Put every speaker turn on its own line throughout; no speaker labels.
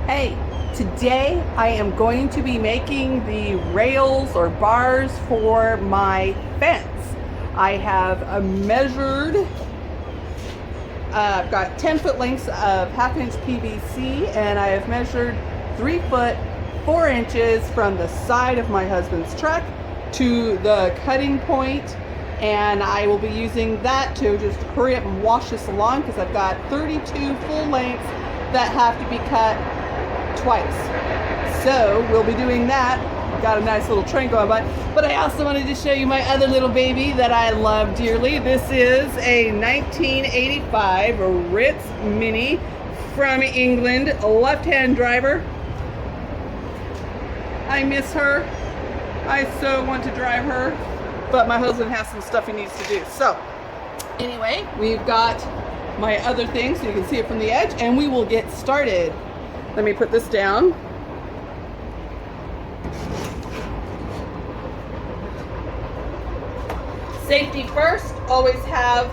Hey, today I am going to be making the rails or bars for my fence. I have measured, I've got 10-foot lengths of half-inch PVC, and I have measured 3 foot 4 inches from the side of my husband's truck to the cutting point, and I will be using that to just hurry up and wash this along because I've got 32 full lengths that have to be cut twice. So we'll be doing that. Got a nice little train going by. But I also wanted to show you my other little baby that I love dearly. This is a 1985 Ritz Mini from England, a left-hand driver. I miss her. I so want to drive her, but my husband has some stuff he needs to do. So anyway, we've got my other thing so you can see it from the edge, and we will get started. Let me put this down. Safety first, always have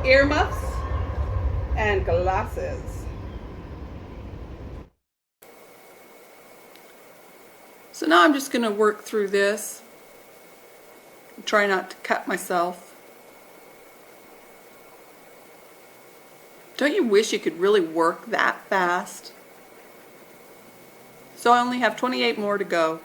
earmuffs and glasses. So now I'm just going to work through this. Try not to cut myself. Don't you wish you could really work that fast? So I only have 28 more to go.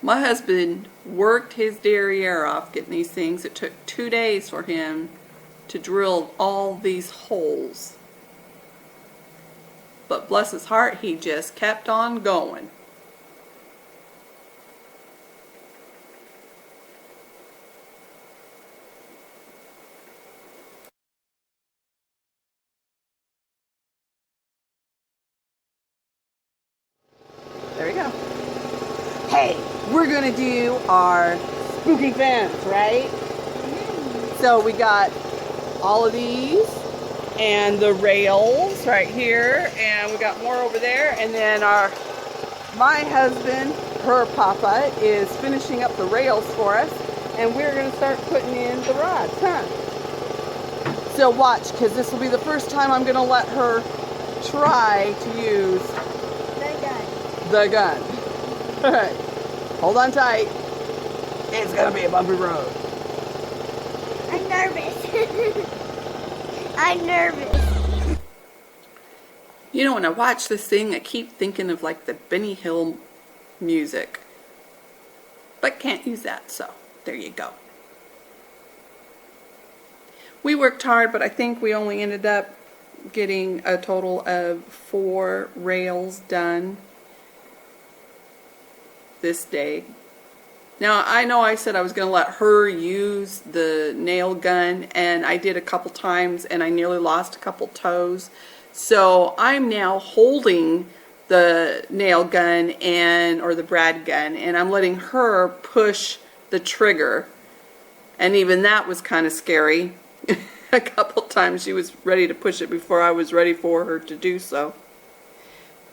My husband worked his derriere off getting these things. It took 2 days for him to drill all these holes. But bless his heart, he just kept on going. There we go. Hey, we're gonna do our spooky fence, right? So we got all of these and the rails right here, and we got more over there, and then my husband, her papa, is finishing up the rails for us, and we're gonna start putting in the rods, huh? So watch, because this will be the first time I'm gonna let her try to use the gun. All right, hold on tight. It's gonna be a bumpy road.
I'm nervous. I'm nervous.
You know, when I watch this thing, I keep thinking of like the Benny Hill music, but can't use that, so there you go. We worked hard, but I think we only ended up getting a total of 4 rails done this day. Now, I know I said I was going to let her use the nail gun, and I did a couple times, and I nearly lost a couple toes. So I'm now holding the nail gun or the brad gun, and I'm letting her push the trigger. And even that was kind of scary. A couple times she was ready to push it before I was ready for her to do so.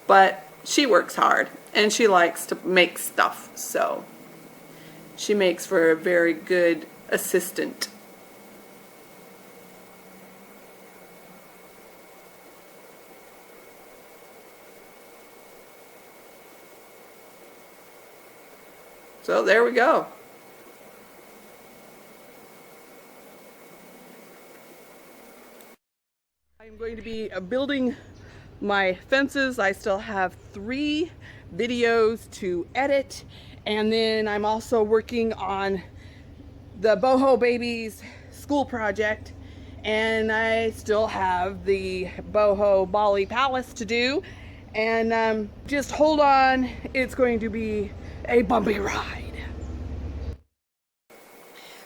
But she works hard, and she likes to make stuff, so she makes for a very good assistant. So there we go. I'm going to be building my fences. I still have 3 videos to edit, and then I'm also working on the Boho babies school project, and I still have the Boho Bali Palace to do, and just hold on, it's going to be a bumpy ride.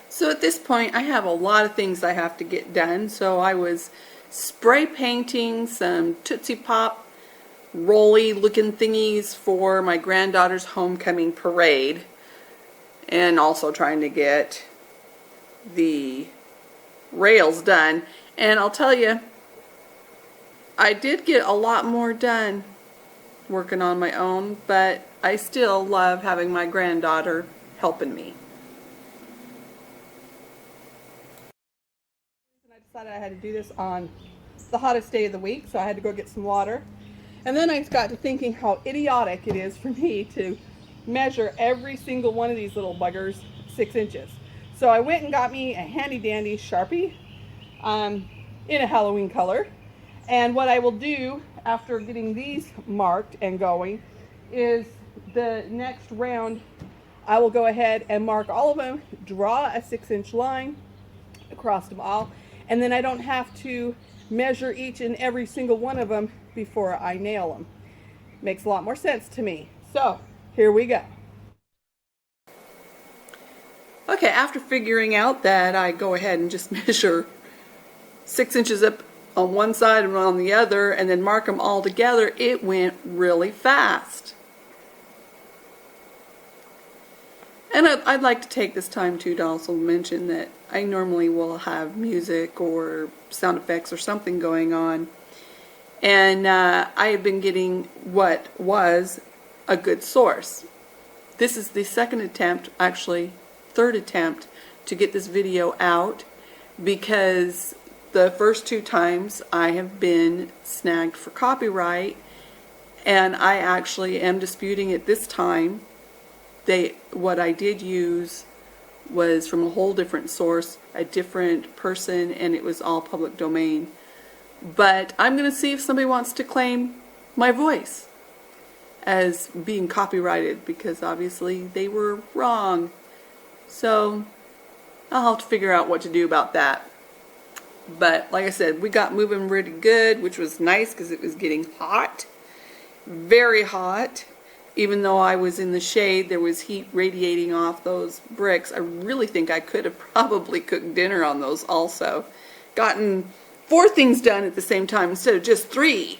So at this point I have a lot of things I have to get done, so I was spray painting some Tootsie Pop rolly looking thingies for my granddaughter's homecoming parade, and also trying to get the rails done. And I'll tell you, I did get a lot more done working on my own, but I still love having my granddaughter helping me. Decided I had to do this on the hottest day of the week, so I had to go get some water. And then I got to thinking how idiotic it is for me to measure every single one of these little buggers 6 inches. So I went and got me a handy dandy Sharpie in a Halloween color. And what I will do after getting these marked and going is the next round I will go ahead and mark all of them, draw a 6-inch line across them all, and then I don't have to measure each and every single one of them before I nail them. Makes a lot more sense to me. So here we go. Okay, after figuring out that I go ahead and just measure 6 inches up on one side and on the other and then mark them all together, it went really fast. And I'd like to take this time too to also mention that I normally will have music or sound effects or something going on. And I have been getting what was a good source. This is the second attempt, actually third attempt, to get this video out, because the first 2 times I have been snagged for copyright, and I actually am disputing it this time. What I did use was from a whole different source, a different person, and it was all public domain. But I'm going to see if somebody wants to claim my voice as being copyrighted, because obviously they were wrong. So I'll have to figure out what to do about that. But like I said, we got moving really good, which was nice because it was getting hot, very hot. Even though I was in the shade, there was heat radiating off those bricks. I really think I could have probably cooked dinner on those also. Gotten 4 things done at the same time instead of just 3.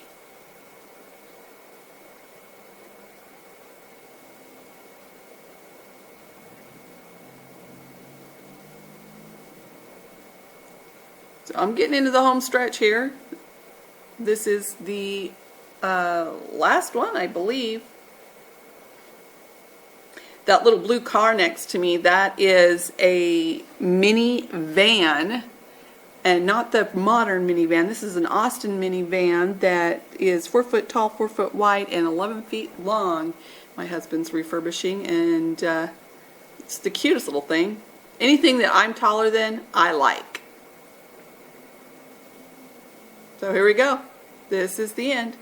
So I'm getting into the home stretch here. This is the last one, I believe. That little blue car next to me, that is a minivan, and not the modern minivan. This is an Austin minivan that is 4 foot tall, 4 foot wide, and 11 feet long. My husband's refurbishing, and it's the cutest little thing. Anything that I'm taller than, I like. So here we go. This is the end.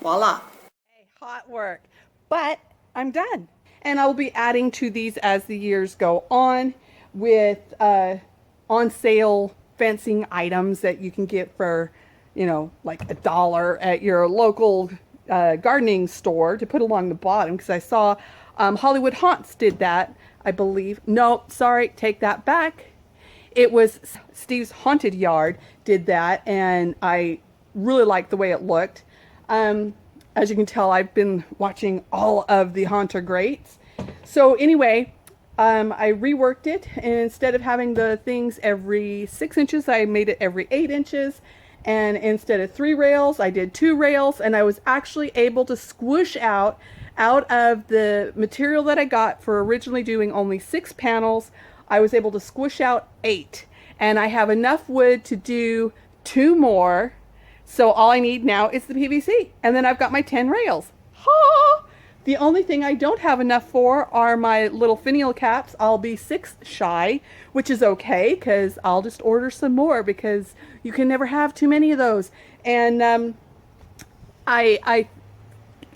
Voila. Hey, hot work. But I'm done. And I will be adding to these as the years go on with on sale fencing items that you can get for, you know, like $1 at your local gardening store to put along the bottom, because I saw Hollywood Haunts did that, I believe. No, sorry, take that back. It was Steve's Haunted Yard did that, and I really liked the way it looked. As you can tell, I've been watching all of the Haunter Greats. So anyway, I reworked it, and instead of having the things every 6 inches, I made it every 8 inches. And instead of 3 rails, I did 2 rails, and I was actually able to squish out of the material that I got for originally doing only 6 panels. I was able to squish out 8, and I have enough wood to do 2 more. So all I need now is the PVC, and then I've got my 10 rails. Ha! The only thing I don't have enough for are my little finial caps. I'll be 6 shy, which is okay, because I'll just order some more, because you can never have too many of those. And I'm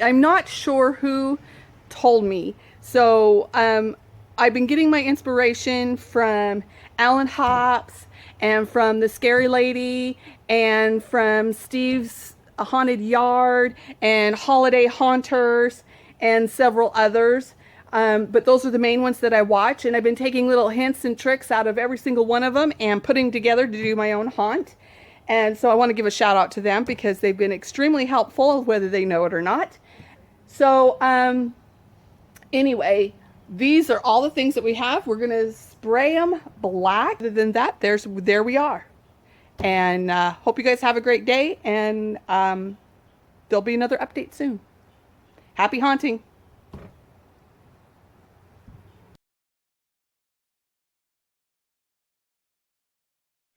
not sure who told me. So I've been getting my inspiration from Alan Hops, and from the Scary Lady, and from Steve's Haunted Yard, and Holiday Haunters, and several others. But those are the main ones that I watch, and I've been taking little hints and tricks out of every single one of them and putting together to do my own haunt. And so I want to give a shout out to them, because they've been extremely helpful, whether they know it or not. So anyway, these are all the things that we have. We're going to spray them black. Other than that, there we are. And hope you guys have a great day, and there'll be another update soon. Happy haunting.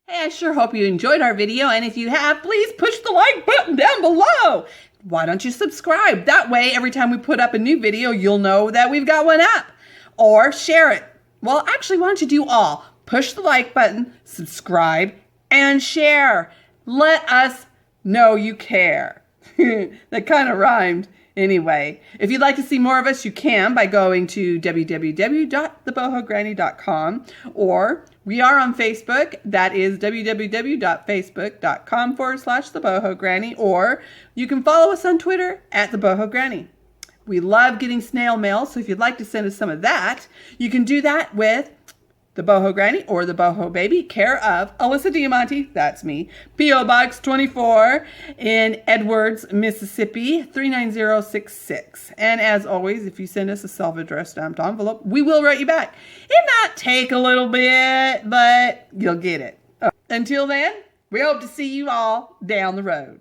Hey, I sure hope you enjoyed our video, and if you have, please push the like button down below. Why don't you subscribe? That way, every time we put up a new video, you'll know that we've got one up. Or share it. Well, actually, why don't you do all? Push the like button, subscribe, and share. Let us know you care. That kind of rhymed. Anyway, if you'd like to see more of us, you can by going to www.thebohogranny.com, or we are on Facebook. That is www.facebook.com/thebohogranny, or you can follow us on Twitter @thebohogranny. We love getting snail mail, so if you'd like to send us some of that, you can do that with the Boho Granny or the Boho Baby, care of Alissa DeAmonti, that's me, P.O. Box 24 in Edwards, Mississippi, 39066. And as always, if you send us a self-addressed stamped envelope, we will write you back. It might take a little bit, but you'll get it. Until then, we hope to see you all down the road.